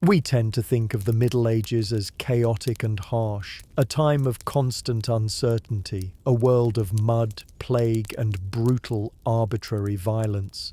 We tend to think of the Middle Ages as chaotic and harsh, a time of constant uncertainty, a world of mud, plague, and brutal, arbitrary violence.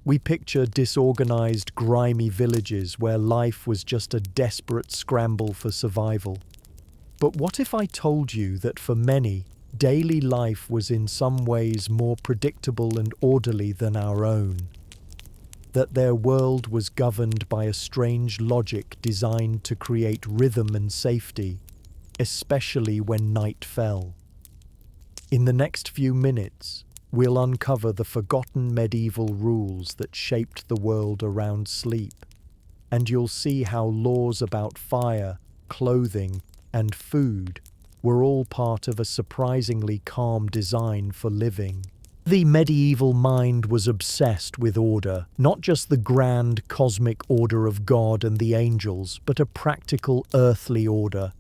We picture disorganized, grimy villages where life was just a desperate scramble for survival. But what if I told you that for many, daily life was in some ways more predictable and orderly than our own? That their world was governed by a strange logic designed to create rhythm and safety, especially when night fell. In the next few minutes, we'll uncover the forgotten medieval rules that shaped the world around sleep, and you'll see how laws about fire, clothing, and food were all part of a surprisingly calm design for living. The medieval mind was obsessed with order, not just the grand cosmic order of God and the angels, but a practical earthly order.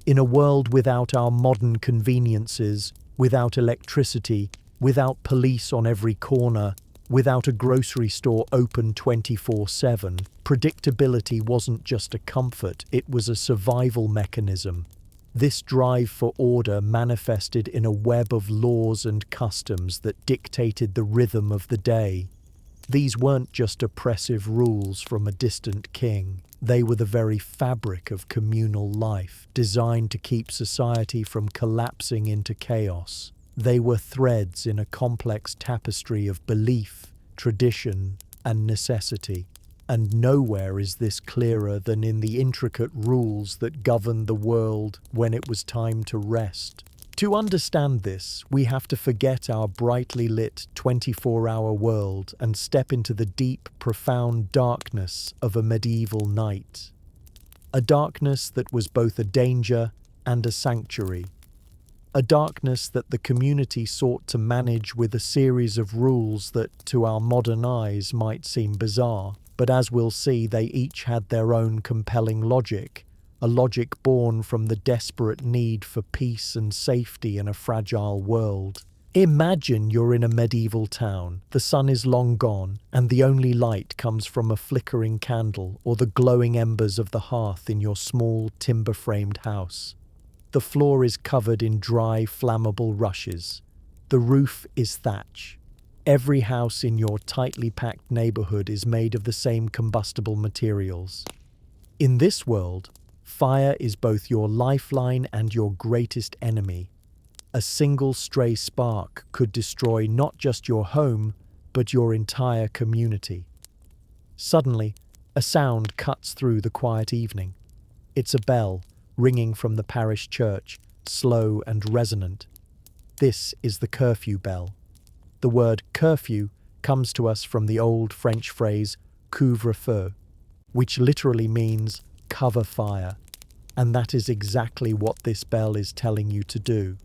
In a world without our modern conveniences, without electricity, without police on every corner, without a grocery store open 24/7, predictability wasn't just a comfort, it was a survival mechanism. This drive for order manifested in a web of laws and customs that dictated the rhythm of the day. These weren't just oppressive rules from a distant king. They were the very fabric of communal life, designed to keep society from collapsing into chaos. They were threads in a complex tapestry of belief, tradition, and necessity. And nowhere is this clearer than in the intricate rules that governed the world when it was time to rest. To understand this, we have to forget our brightly lit 24-hour world and step into the deep, profound darkness of a medieval night. A darkness that was both a danger and a sanctuary. A darkness that the community sought to manage with a series of rules that, to our modern eyes, might seem bizarre. But as we'll see, they each had their own compelling logic, a logic born from the desperate need for peace and safety in a fragile world. Imagine you're in a medieval town, the sun is long gone, and the only light comes from a flickering candle or the glowing embers of the hearth in your small timber-framed house. The floor is covered in dry, flammable rushes. The roof is thatch. Every house in your tightly packed neighborhood is made of the same combustible materials. In this world, fire is both your lifeline and your greatest enemy. A single stray spark could destroy not just your home, but your entire community. Suddenly, a sound cuts through the quiet evening. It's a bell, ringing from the parish church, slow and resonant. This is the curfew bell. The word curfew comes to us from the old French phrase couvre-feu, which literally means cover fire, and that is exactly what this bell is telling you to do.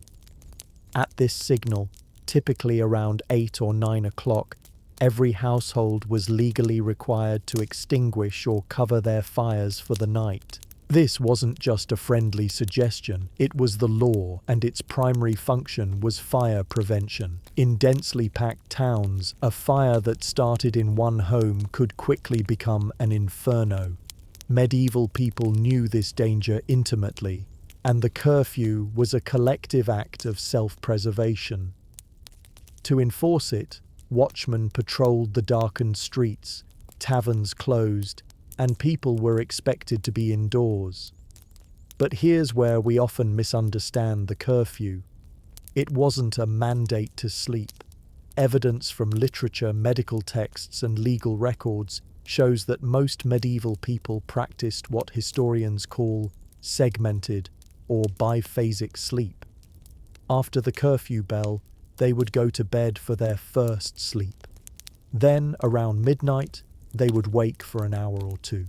At this signal, typically around 8 or 9 o'clock, every household was legally required to extinguish or cover their fires for the night. This wasn't just a friendly suggestion, it was the law, and its primary function was fire prevention. In densely packed towns, a fire that started in one home could quickly become an inferno. Medieval people knew this danger intimately, and the curfew was a collective act of self-preservation. To enforce it, watchmen patrolled the darkened streets, taverns closed, and people were expected to be indoors. But here's where we often misunderstand the curfew. It wasn't a mandate to sleep. Evidence from literature, medical texts, and legal records shows that most medieval people practiced what historians call segmented or biphasic sleep. After the curfew bell, they would go to bed for their first sleep. Then, around midnight, they would wake for an hour or two.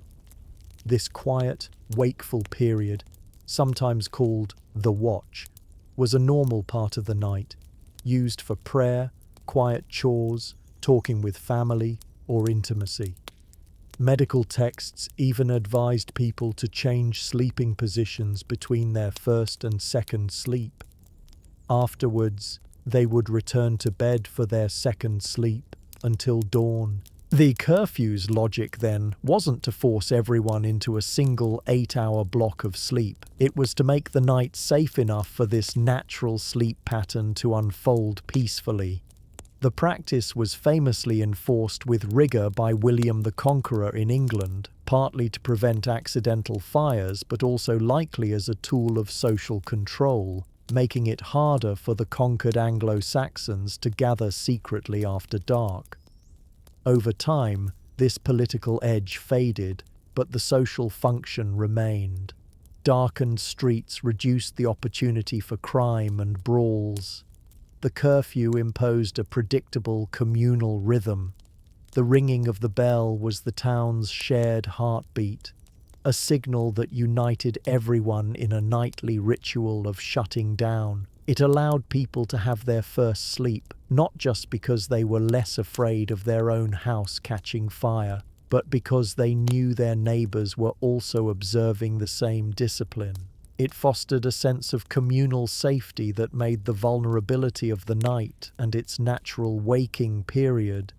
This quiet, wakeful period, sometimes called the watch, was a normal part of the night, used for prayer, quiet chores, talking with family, or intimacy. Medical texts even advised people to change sleeping positions between their first and second sleep. Afterwards, they would return to bed for their second sleep until dawn. The curfew's logic, then, wasn't to force everyone into a single 8-hour block of sleep. It was to make the night safe enough for this natural sleep pattern to unfold peacefully. The practice was famously enforced with rigour by William the Conqueror in England, partly to prevent accidental fires, but also likely as a tool of social control, making it harder for the conquered Anglo-Saxons to gather secretly after dark. Over time, this political edge faded, but the social function remained. Darkened streets reduced the opportunity for crime and brawls. The curfew imposed a predictable communal rhythm. The ringing of the bell was the town's shared heartbeat, a signal that united everyone in a nightly ritual of shutting down. It allowed people to have their first sleep, not just because they were less afraid of their own house catching fire, but because they knew their neighbours were also observing the same discipline. It fostered a sense of communal safety that made the vulnerability of the night and its natural waking period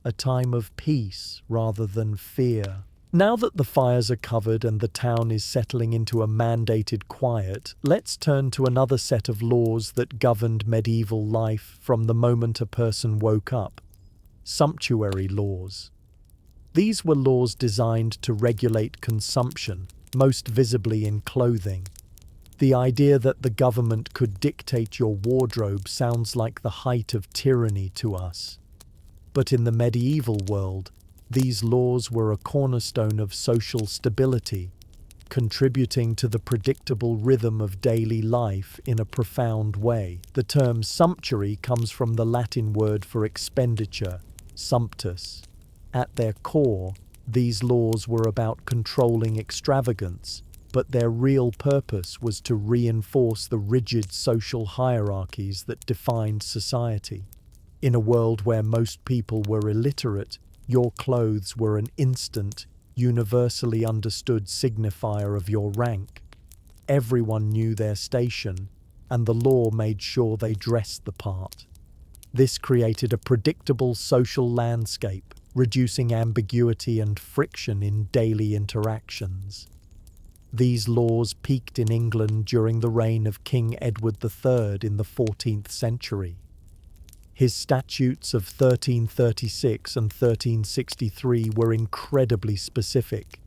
a time of peace rather than fear. Now that the fires are covered and the town is settling into a mandated quiet, let's turn to another set of laws that governed medieval life from the moment a person woke up: sumptuary laws. These were laws designed to regulate consumption, most visibly in clothing. The idea that the government could dictate your wardrobe sounds like the height of tyranny to us. But in the medieval world, these laws were a cornerstone of social stability, contributing to the predictable rhythm of daily life in a profound way. The term sumptuary comes from the Latin word for expenditure, sumptus. At their core, these laws were about controlling extravagance, but their real purpose was to reinforce the rigid social hierarchies that defined society. In a world where most people were illiterate, your clothes were an instant, universally understood signifier of your rank. Everyone knew their station, and the law made sure they dressed the part. This created a predictable social landscape, reducing ambiguity and friction in daily interactions. These laws peaked in England during the reign of King Edward III in the 14th century. His statutes of 1336 and 1363 were incredibly specific,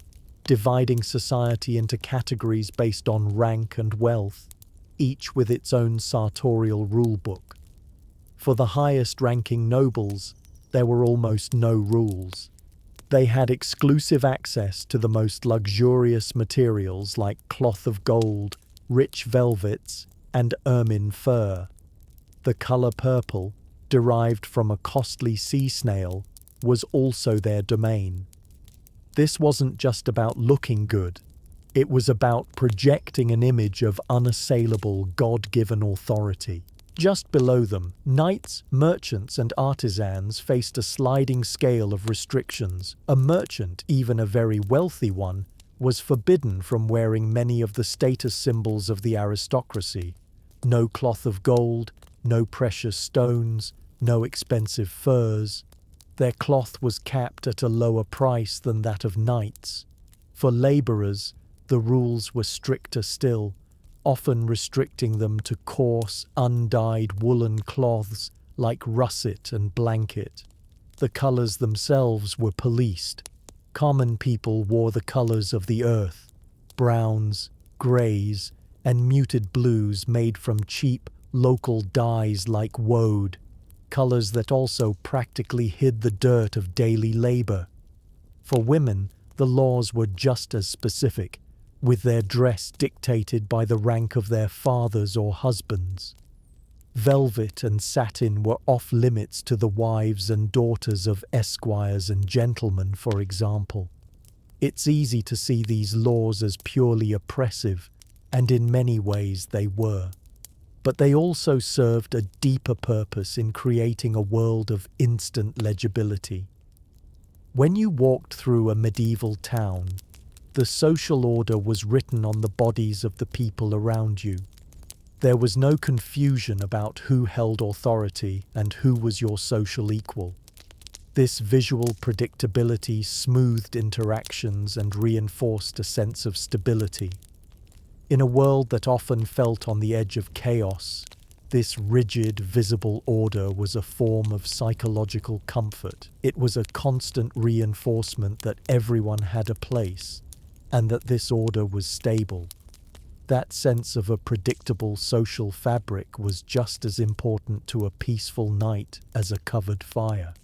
dividing society into categories based on rank and wealth, each with its own sartorial rulebook. For the highest-ranking nobles, there were almost no rules. They had exclusive access to the most luxurious materials like cloth of gold, rich velvets, and ermine fur. The color purple, derived from a costly sea snail, was also their domain. This wasn't just about looking good. It was about projecting an image of unassailable, God-given authority. Just below them, knights, merchants, and artisans faced a sliding scale of restrictions. A merchant, even a very wealthy one, was forbidden from wearing many of the status symbols of the aristocracy. No cloth of gold, no precious stones, no expensive furs. Their cloth was capped at a lower price than that of knights. For labourers, the rules were stricter still, often restricting them to coarse, undyed woolen cloths like russet and blanket. The colours themselves were policed. Common people wore the colours of the earth: browns, greys, and muted blues made from cheap, local dyes like woad, colours that also practically hid the dirt of daily labour. For women, the laws were just as specific, with their dress dictated by the rank of their fathers or husbands. Velvet and satin were off-limits to the wives and daughters of esquires and gentlemen, for example. It's easy to see these laws as purely oppressive, and in many ways they were. But they also served a deeper purpose in creating a world of instant legibility. When you walked through a medieval town, the social order was written on the bodies of the people around you. There was no confusion about who held authority and who was your social equal. This visual predictability smoothed interactions and reinforced a sense of stability. In a world that often felt on the edge of chaos, this rigid, visible order was a form of psychological comfort. It was a constant reinforcement that everyone had a place, and that this order was stable. That sense of a predictable social fabric was just as important to a peaceful night as a covered fire.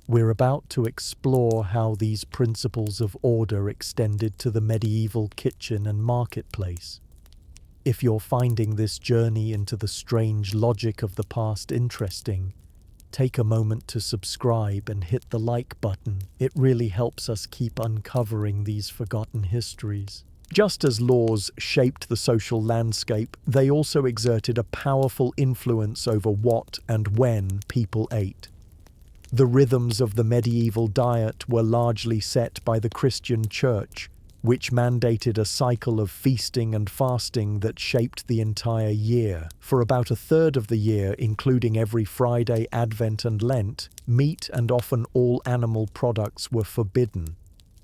We're about to explore how these principles of order extended to the medieval kitchen and marketplace. If you're finding this journey into the strange logic of the past interesting, take a moment to subscribe and hit the like button. It really helps us keep uncovering these forgotten histories. Just as laws shaped the social landscape, they also exerted a powerful influence over what and when people ate. The rhythms of the medieval diet were largely set by the Christian Church, which mandated a cycle of feasting and fasting that shaped the entire year. For about a third of the year, including every Friday, Advent and Lent, meat and often all animal products were forbidden.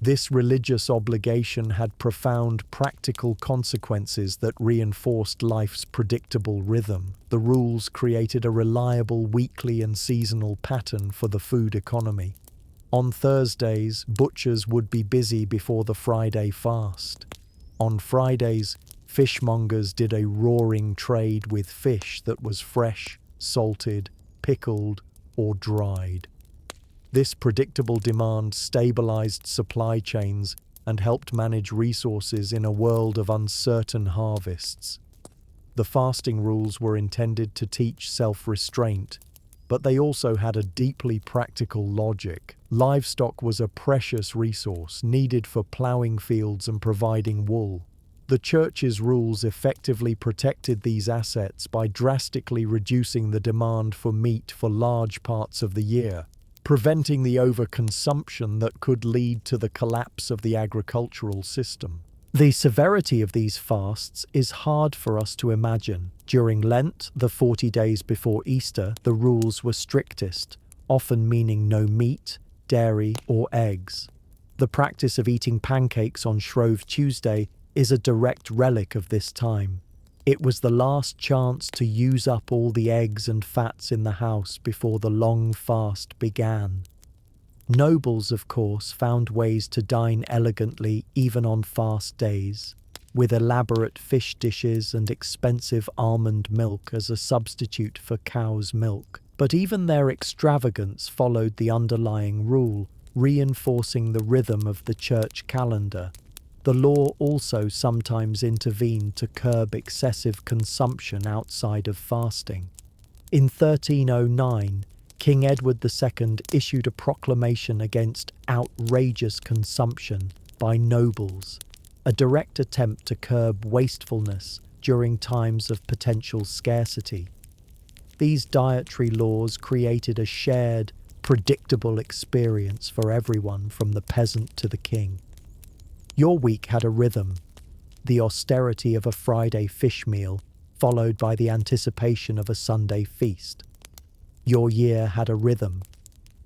This religious obligation had profound practical consequences that reinforced life's predictable rhythm. The rules created a reliable weekly and seasonal pattern for the food economy. On Thursdays, butchers would be busy before the Friday fast. On Fridays, fishmongers did a roaring trade with fish that was fresh, salted, pickled, or dried. This predictable demand stabilized supply chains and helped manage resources in a world of uncertain harvests. The fasting rules were intended to teach self-restraint, but they also had a deeply practical logic. Livestock was a precious resource needed for plowing fields and providing wool. The Church's rules effectively protected these assets by drastically reducing the demand for meat for large parts of the year, preventing the overconsumption that could lead to the collapse of the agricultural system. The severity of these fasts is hard for us to imagine. During Lent, the 40 days before Easter, the rules were strictest, often meaning no meat, dairy, or eggs. The practice of eating pancakes on Shrove Tuesday is a direct relic of this time. It was the last chance to use up all the eggs and fats in the house before the long fast began. Nobles, of course, found ways to dine elegantly even on fast days, with elaborate fish dishes and expensive almond milk as a substitute for cow's milk. But even their extravagance followed the underlying rule, reinforcing the rhythm of the church calendar. The law also sometimes intervened to curb excessive consumption outside of fasting. In 1309, King Edward II issued a proclamation against outrageous consumption by nobles, a direct attempt to curb wastefulness during times of potential scarcity. These dietary laws created a shared, predictable experience for everyone from the peasant to the king. Your week had a rhythm, the austerity of a Friday fish meal, followed by the anticipation of a Sunday feast. Your year had a rhythm,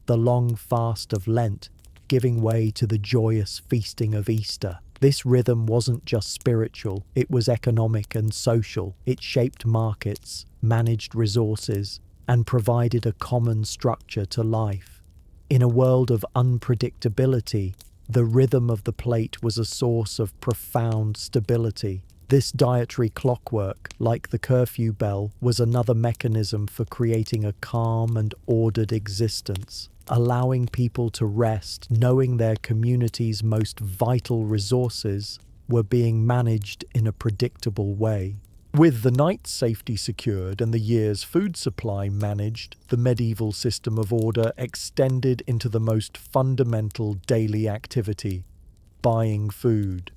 the long fast of Lent, giving way to the joyous feasting of Easter. This rhythm wasn't just spiritual, it was economic and social. It shaped markets, managed resources, and provided a common structure to life. In a world of unpredictability, the rhythm of the plate was a source of profound stability. This dietary clockwork, like the curfew bell, was another mechanism for creating a calm and ordered existence, allowing people to rest, knowing their community's most vital resources were being managed in a predictable way. With the night's safety secured and the year's food supply managed, the medieval system of order extended into the most fundamental daily activity, buying food.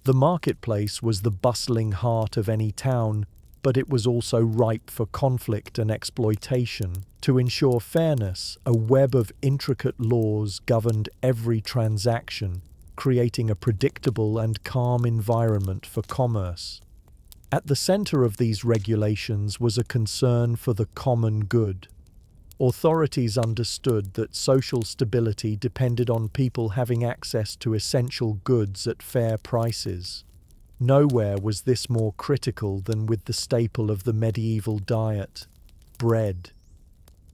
The marketplace was the bustling heart of any town, but it was also ripe for conflict and exploitation. To ensure fairness, a web of intricate laws governed every transaction, creating a predictable and calm environment for commerce. At the center of these regulations was a concern for the common good. Authorities understood that social stability depended on people having access to essential goods at fair prices. Nowhere was this more critical than with the staple of the medieval diet, bread.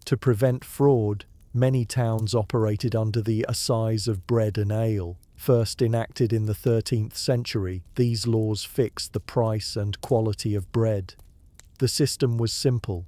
To prevent fraud, many towns operated under the assize of bread and ale. First enacted in the 13th century, these laws fixed the price and quality of bread. The system was simple.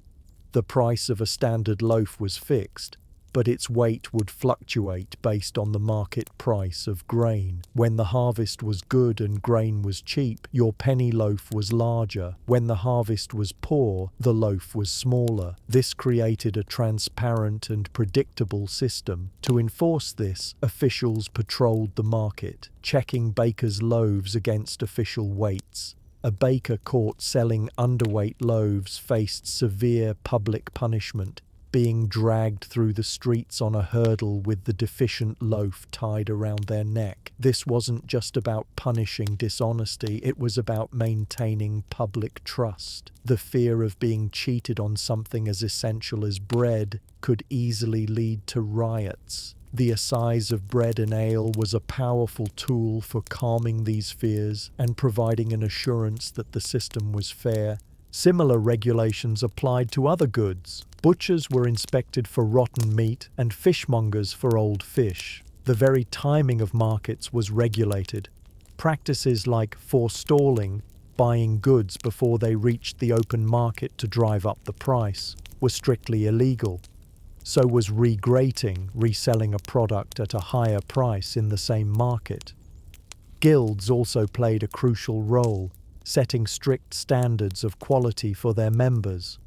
The price of a standard loaf was fixed, but its weight would fluctuate based on the market price of grain. When the harvest was good and grain was cheap, your penny loaf was larger. When the harvest was poor, the loaf was smaller. This created a transparent and predictable system. To enforce this, officials patrolled the market, checking bakers' loaves against official weights. A baker caught selling underweight loaves faced severe public punishment, being dragged through the streets on a hurdle with the deficient loaf tied around their neck. This wasn't just about punishing dishonesty, it was about maintaining public trust. The fear of being cheated on something as essential as bread could easily lead to riots. The assize of bread and ale was a powerful tool for calming these fears and providing an assurance that the system was fair. Similar regulations applied to other goods. Butchers were inspected for rotten meat and fishmongers for old fish. The very timing of markets was regulated. Practices like forestalling, buying goods before they reached the open market to drive up the price, were strictly illegal. So was regrating, reselling a product at a higher price in the same market. Guilds also played a crucial role, setting strict standards of quality for their members.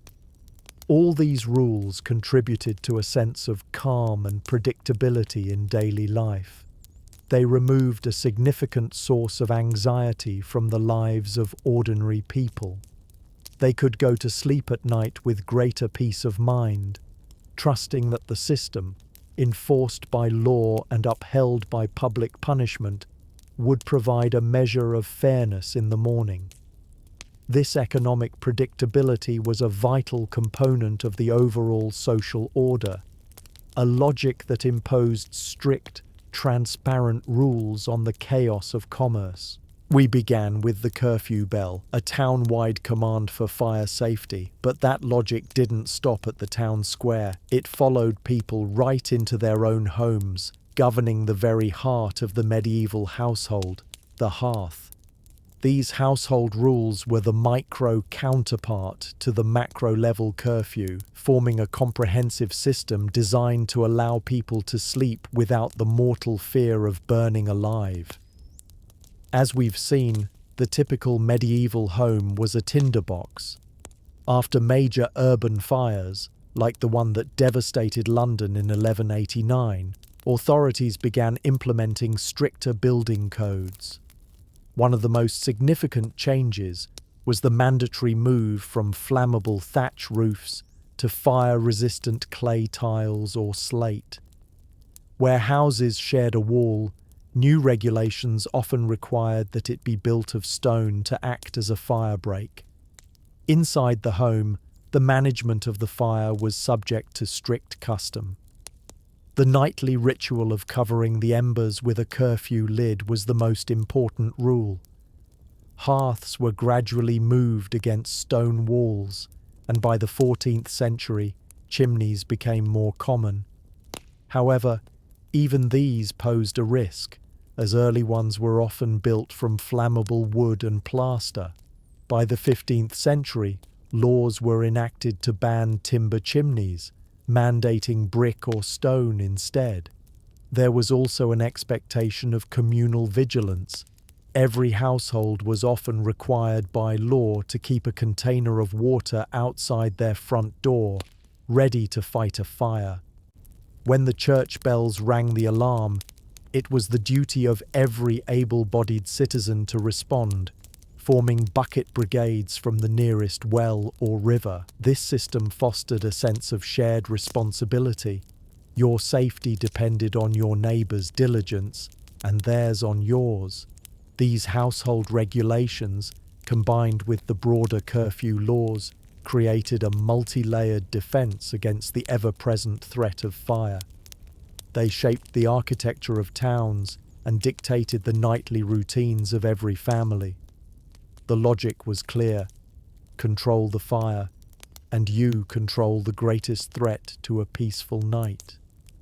All these rules contributed to a sense of calm and predictability in daily life. They removed a significant source of anxiety from the lives of ordinary people. They could go to sleep at night with greater peace of mind, trusting that the system, enforced by law and upheld by public punishment, would provide a measure of fairness in the morning. This economic predictability was a vital component of the overall social order, a logic that imposed strict, transparent rules on the chaos of commerce. We began with the curfew bell, a town-wide command for fire safety, but that logic didn't stop at the town square. It followed people right into their own homes, governing the very heart of the medieval household, the hearth. These household rules were the micro counterpart to the macro-level curfew, forming a comprehensive system designed to allow people to sleep without the mortal fear of burning alive. As we've seen, the typical medieval home was a tinderbox. After major urban fires, like the one that devastated London in 1189, authorities began implementing stricter building codes. One of the most significant changes was the mandatory move from flammable thatch roofs to fire-resistant clay tiles or slate. Where houses shared a wall, new regulations often required that it be built of stone to act as a fire break. Inside the home, the management of the fire was subject to strict custom. The nightly ritual of covering the embers with a curfew lid was the most important rule. Hearths were gradually moved against stone walls, and by the 14th century, chimneys became more common. However, even these posed a risk, as early ones were often built from flammable wood and plaster. By the 15th century, laws were enacted to ban timber chimneys, mandating brick or stone instead. There was also an expectation of communal vigilance. Every household was often required by law to keep a container of water outside their front door, ready to fight a fire. When the church bells rang the alarm, it was the duty of every able-bodied citizen to respond, forming bucket brigades from the nearest well or river. This system fostered a sense of shared responsibility. Your safety depended on your neighbor's diligence, and theirs on yours. These household regulations, combined with the broader curfew laws, created a multi-layered defense against the ever-present threat of fire. They shaped the architecture of towns and dictated the nightly routines of every family. The logic was clear: control the fire, and you control the greatest threat to a peaceful night.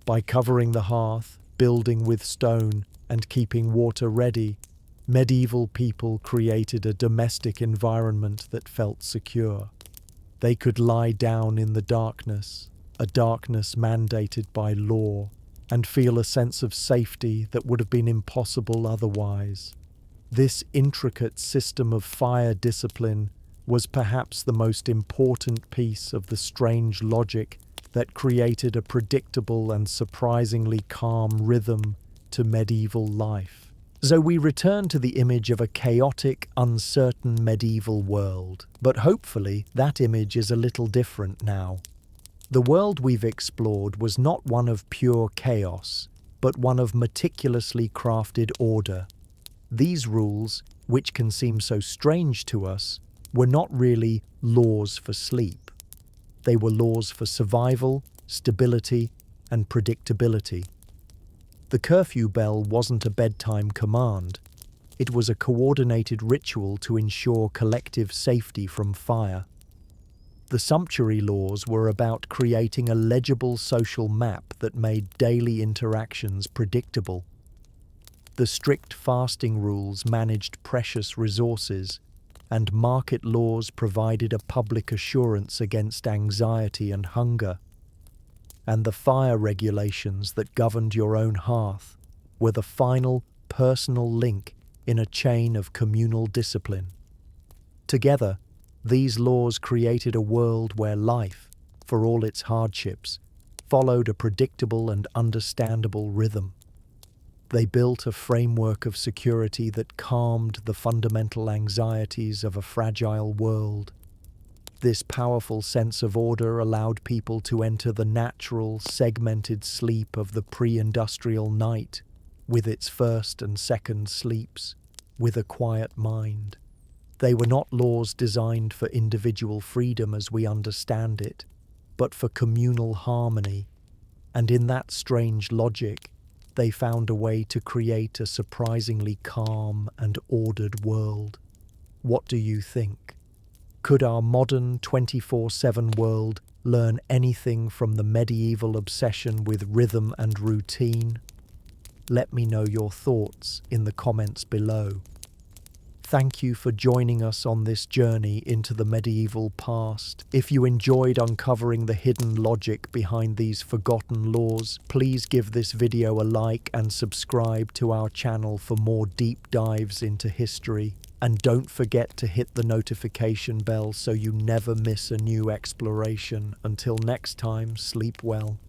By covering the hearth, building with stone, and keeping water ready, medieval people created a domestic environment that felt secure. They could lie down in the darkness, a darkness mandated by law, and feel a sense of safety that would have been impossible otherwise. This intricate system of fire discipline was perhaps the most important piece of the strange logic that created a predictable and surprisingly calm rhythm to medieval life. So we return to the image of a chaotic, uncertain medieval world, but hopefully that image is a little different now. The world we've explored was not one of pure chaos, but one of meticulously crafted order. These rules, which can seem so strange to us, were not really laws for sleep. They were laws for survival, stability, and predictability. The curfew bell wasn't a bedtime command. It was a coordinated ritual to ensure collective safety from fire. The sumptuary laws were about creating a legible social map that made daily interactions predictable. The strict fasting rules managed precious resources, and market laws provided a public assurance against anxiety and hunger. And the fire regulations that governed your own hearth were the final personal link in a chain of communal discipline. Together, these laws created a world where life, for all its hardships, followed a predictable and understandable rhythm. They built a framework of security that calmed the fundamental anxieties of a fragile world. This powerful sense of order allowed people to enter the natural, segmented sleep of the pre-industrial night, with its first and second sleeps, with a quiet mind. They were not laws designed for individual freedom as we understand it, but for communal harmony, and in that strange logic, they found a way to create a surprisingly calm and ordered world. What do you think? Could our modern 24/7 world learn anything from the medieval obsession with rhythm and routine? Let me know your thoughts in the comments below. Thank you for joining us on this journey into the medieval past. If you enjoyed uncovering the hidden logic behind these forgotten laws, please give this video a like and subscribe to our channel for more deep dives into history. And don't forget to hit the notification bell so you never miss a new exploration. Until next time, sleep well.